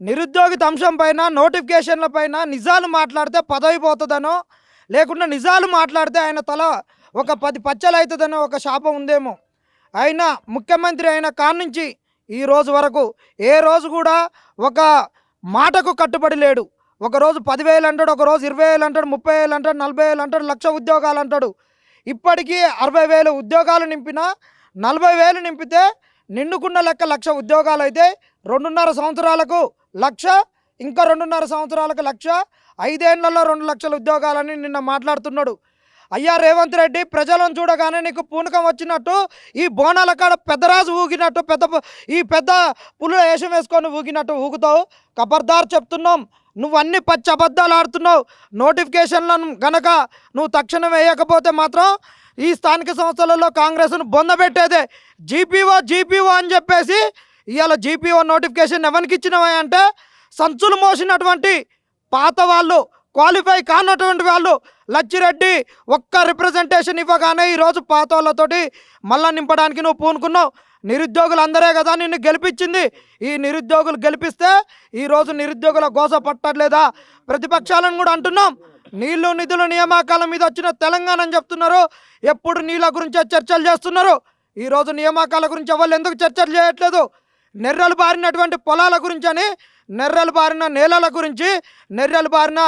నిరుద్యోగిత అంశం పైన నోటిఫికేషన్ల పైన నిజాలు మాట్లాడితే పదవి పోతుందనో లేకుండా నిజాలు మాట్లాడితే ఆయన తల ఒక 10 పచ్చలు అవుతుందనో ఒక శాపం ఉందేమో. అయినా ముఖ్యమంత్రి అయిన కాడ నుంచి ఈ రోజు వరకు ఏ రోజు కూడా ఒక మాటకు కట్టుబడి లేడు. ఒకరోజు 10,000 అంటాడు, ఒకరోజు 20,000 అంటాడు, 30,000 అంటాడు, 40,000 అంటాడు, 1,00,000 ఉద్యోగాలు అంటాడు. ఇప్పటికీ 60,000 ఉద్యోగాలు నింపినా 40,000 నింపితే నిండుకున్న లెక్క 1,00,000 ఉద్యోగాలు అయితే 2.5 సంవత్సరాలకు 1,00,000, ఇంకా 2.5 సంవత్సరాలకు 1,00,000, 5 ఏళ్లలో 2,00,000 ఉద్యోగాలని నిన్న మాట్లాడుతున్నాడు. అయ్యా రేవంత్ రెడ్డి, ప్రజలను చూడగానే నీకు పూనకం వచ్చినట్టు, ఈ బోనాల కాడ పెద్దరాజు ఊగినట్టు, ఈ పెద్ద పులుల వేషం వేసుకొని ఊగినట్టు ఊగుతావు. ఖబర్దార్ చెప్తున్నాం, నువ్వు అన్ని పచ్చి అబద్ధాలు ఆడుతున్నావు. నోటిఫికేషన్లను గనక నువ్వు తక్షణం వేయకపోతే మాత్రం ఈ స్థానిక సంస్థలలో కాంగ్రెస్ను బొందబెట్టేదే. జీపీఓ అని చెప్పేసి ఇవాళ జీపీఓ నోటిఫికేషన్ ఎవరికి ఇచ్చినవా అంటే సంచులు మోసినటువంటి పాత వాళ్ళు, క్వాలిఫై కానటువంటి వాళ్ళు. లచ్చిరెడ్డి ఒక్క రిప్రజెంటేషన్ ఇవ్వగానే ఈరోజు పాత వాళ్ళతోటి మళ్ళా నింపడానికి నువ్వు పూనుకున్నావు. నిరుద్యోగులు అందరే కదా నిన్ను గెలిపించింది. ఈ నిరుద్యోగులు గెలిపిస్తే ఈరోజు నిరుద్యోగుల గోస పట్టట్లేదా? ప్రతిపక్షాలను కూడా అంటున్నాం, నీళ్లు నిధులు నియామకాల మీద వచ్చిన తెలంగాణ అని చెప్తున్నారు. ఎప్పుడు నీళ్ళ గురించే చర్చలు చేస్తున్నారు. ఈరోజు నియామకాల గురించి ఎవరు ఎందుకు చర్చలు చేయట్లేదు? నెర్రలు బారినటువంటి పొలాల గురించి అని, నెర్రలు బారిన నేలల గురించి, నెర్రలు బారిన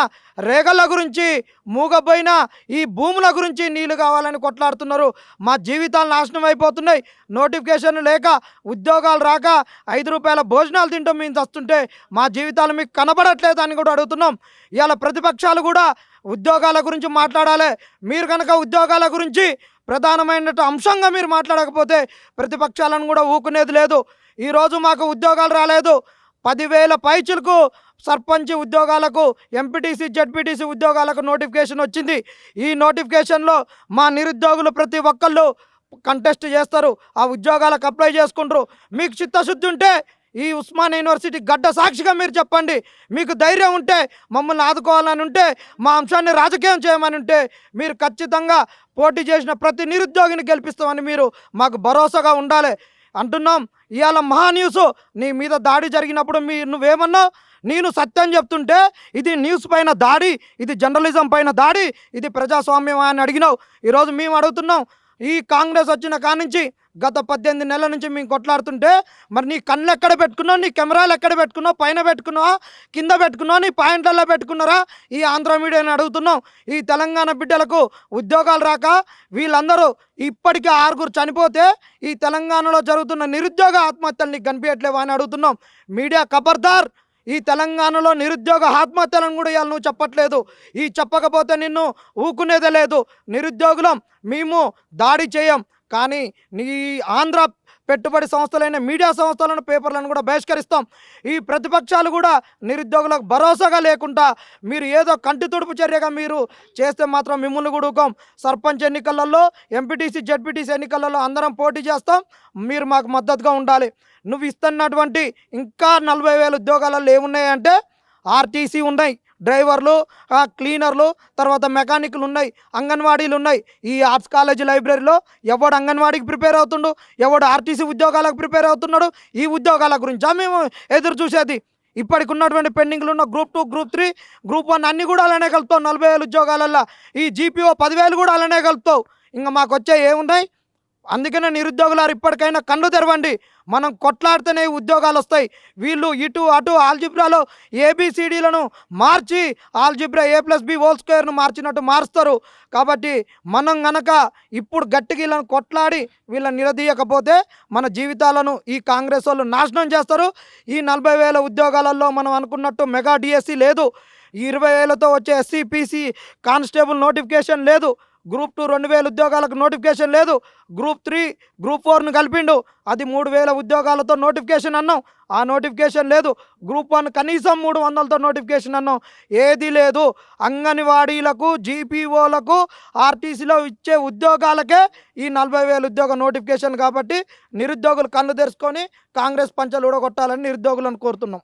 రేగళ్ళ గురించి, మూగపోయిన ఈ భూముల గురించి నీళ్లు కావాలని కొట్లాడుతున్నారు. మా జీవితాలు నాశనం అయిపోతున్నాయి. నోటిఫికేషన్ లేక, ఉద్యోగాలు రాక 5 రూపాయల భోజనాలు తింటాం మేము వస్తుంటే మా జీవితాలు మీకు కనబడట్లేదు అని కూడా అడుగుతున్నాం. ఇవాళ ప్రతిపక్షాలు కూడా ఉద్యోగాల గురించి మాట్లాడాలి. మీరు కనుక ఉద్యోగాల గురించి ప్రధానమైన అంశంగా మీరు మాట్లాడకపోతే ప్రతిపక్షాలను కూడా ఊకునేది లేదు. ఈరోజు మాకు ఉద్యోగాలు రాలేదు. 10,000 పైచులకు సర్పంచ్ ఉద్యోగాలకు, ఎంపీటీసీ జెడ్పీటీసీ ఉద్యోగాలకు నోటిఫికేషన్ వచ్చింది. ఈ నోటిఫికేషన్లో మా నిరుద్యోగులు ప్రతి ఒక్కళ్ళు కంటెస్ట్ చేస్తారు, ఆ ఉద్యోగాలకు అప్లై చేసుకుంటారు. మీకు చిత్తశుద్ధి ఉంటే ఈ ఉస్మాన్ యూనివర్సిటీ గడ్డ సాక్షిగా మీరు చెప్పండి. మీకు ధైర్యం ఉంటే, మమ్మల్ని ఆదుకోవాలని ఉంటే, మా అంశాన్ని రాజకీయం చేయమని ఉంటే మీరు ఖచ్చితంగా పోటీ చేసిన ప్రతి నిరుద్యోగిని గెలిపిస్తామని మీరు మాకు భరోసాగా ఉండాలి అంటున్నాం. ఇవాళ మహా న్యూస్ నీ మీద దాడి జరిగినప్పుడు నువ్వేమన్నావు? నేను సత్యం చెప్తుంటే ఇది న్యూస్ పైన దాడి, ఇది జర్నలిజం పైన దాడి, ఇది ప్రజాస్వామ్యం అని అడిగినావు. ఈరోజు మేము అడుగుతున్నాం, ఈ కాంగ్రెస్ వచ్చిన కానించి గత 18 నెలల నుంచి మేము కొట్లాడుతుంటే మరి నీ కళ్ళు ఎక్కడ పెట్టుకున్నావు? నీ కెమెరాలు ఎక్కడ పెట్టుకున్నావు? పైన పెట్టుకున్నావా, కింద పెట్టుకున్నావు? నీ పాయింట్లలో పెట్టుకున్నారా? ఈ ఆంధ్ర మీడియాని అడుగుతున్నాం. ఈ తెలంగాణ బిడ్డలకు ఉద్యోగాలు రాక వీళ్ళందరూ ఇప్పటికీ 6 చనిపోతే ఈ తెలంగాణలో జరుగుతున్న నిరుద్యోగ ఆత్మహత్యలు నీకు కనిపించట్లేవా అని అడుగుతున్నాం. మీడియా ఖబర్దార్, ఈ తెలంగాణలో నిరుద్యోగ ఆత్మహత్యలను కూడా ఇవాళ నువ్వు చెప్పట్లేదు. ఈ చెప్పకపోతే నిన్ను ఊకునేదే లేదు. నిరుద్యోగులం మేము దాడి చేయం, కానీ నీ ఆంధ్ర పెట్టుబడి సంస్థలైన మీడియా సంస్థలను, పేపర్లను కూడా బహిష్కరిస్తాం. ఈ ప్రతిపక్షాలు కూడా నిరుద్యోగులకు భరోసాగా లేకుండా మీరు ఏదో కంటి తుడుపు చర్యగా మీరు చేస్తే మాత్రం మిమ్మల్ని కూడా సర్పంచ్ ఎన్నికలలో, ఎంపీటీసీ జెడ్పీటీసీ ఎన్నికలలో అందరం పోటీ చేస్తాం. మీరు మాకు మద్దతుగా ఉండాలి. నువ్వు ఇస్తున్నటువంటి ఇంకా 40,000 ఉద్యోగాలలో ఏమున్నాయంటే ఆర్టీసీ ఉన్నాయి, డ్రైవర్లు, క్లీనర్లు, తర్వాత మెకానిక్లు ఉన్నాయి, అంగన్వాడీలు ఉన్నాయి. ఈ ఆర్ట్స్ కాలేజీ లైబ్రరీలో ఎవడు అంగన్వాడీకి ప్రిపేర్ అవుతుండు, ఎవడు ఆర్టీసీ ఉద్యోగాలకు ప్రిపేర్ అవుతున్నాడు? ఈ ఉద్యోగాల గురించా మేము ఎదురు చూసేది? ఇప్పటికి ఉన్నటువంటి పెండింగ్లు ఉన్న గ్రూప్ 2, గ్రూప్ 3, గ్రూప్ 1 అన్నీ కూడా అలానే కలుపుతావు. 40,000 ఉద్యోగాలల్లో ఈ జీపీఓ 10,000 కూడా అలానే కలుపుతావు. ఇంకా మాకు వచ్చే ఏమున్నాయి? అందుకనే నిరుద్యోగులారు ఇప్పటికైనా కళ్ళు తెరవండి. మనం కొట్లాడితేనే ఉద్యోగాలు వస్తాయి. వీళ్ళు ఇటు అటు ఆల్జిబ్రాలో ఏబిసిడీలను మార్చి ఆల్జిబ్రా A+B² మార్చినట్టు మారుస్తారు. కాబట్టి మనం గనక ఇప్పుడు గట్టిగా వీళ్ళని కొట్లాడి వీళ్ళని నిలదీయకపోతే మన జీవితాలను ఈ కాంగ్రెస్ వాళ్ళు నాశనం చేస్తారు. ఈ 40,000 ఉద్యోగాలలో మనం అనుకున్నట్టు మెగా డిఎస్సి లేదు, 20,000తో వచ్చే SCPC కానిస్టేబుల్ నోటిఫికేషన్ లేదు, గ్రూప్ 2 2,000 ఉద్యోగాలకు నోటిఫికేషన్ లేదు, గ్రూప్ 3, గ్రూప్ 4ను కలిపిండు, అది 3,000 ఉద్యోగాలతో నోటిఫికేషన్ అన్నాం, ఆ నోటిఫికేషన్ లేదు. గ్రూప్ 1 కనీసం 300తో నోటిఫికేషన్ అన్నాం, ఏది లేదు. అంగన్వాడీలకు, జీపీఓలకు, ఆర్టీసీలో ఇచ్చే ఉద్యోగాలకే ఈ 40,000 ఉద్యోగ నోటిఫికేషన్. కాబట్టి నిరుద్యోగులు కళ్ళు తెరుచుకొని కాంగ్రెస్ పంచలు ఊడగొట్టాలని నిరుద్యోగులను కోరుతున్నాం.